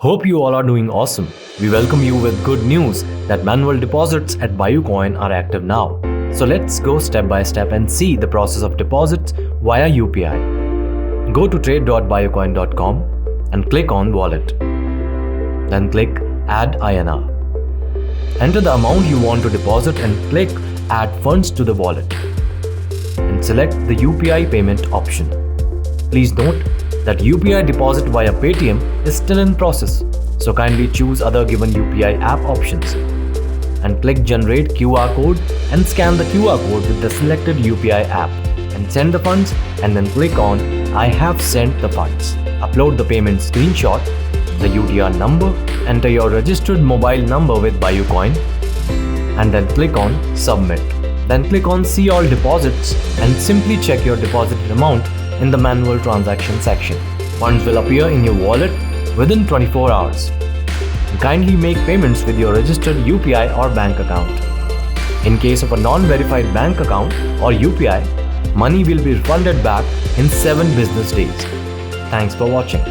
Hope you all are doing awesome. We welcome you with good news that manual deposits at BuyUcoin are active now. So let's go step by step and see the process of deposits via UPI. Go to trade.buyucoin.com and click on Wallet. Then click Add INR. Enter the amount you want to deposit and click Add Funds to the wallet. And select the UPI payment option. Please note that UPI deposit via PayTm is still in process, so kindly choose other given UPI app options. And click Generate QR code and scan the QR code with the selected UPI app and send the funds, and then click on I have sent the funds. Upload the payment screenshot, the UTR number, enter your registered mobile number with BuyUcoin, and then click on Submit. Then click on See All Deposits and simply check your deposited amount in the manual transaction section. Funds will appear in your wallet within 24 hours. Kindly make payments with your registered UPI or bank account. In case of a non-verified bank account or UPI, money will be refunded back in 7 business days. Thanks for watching.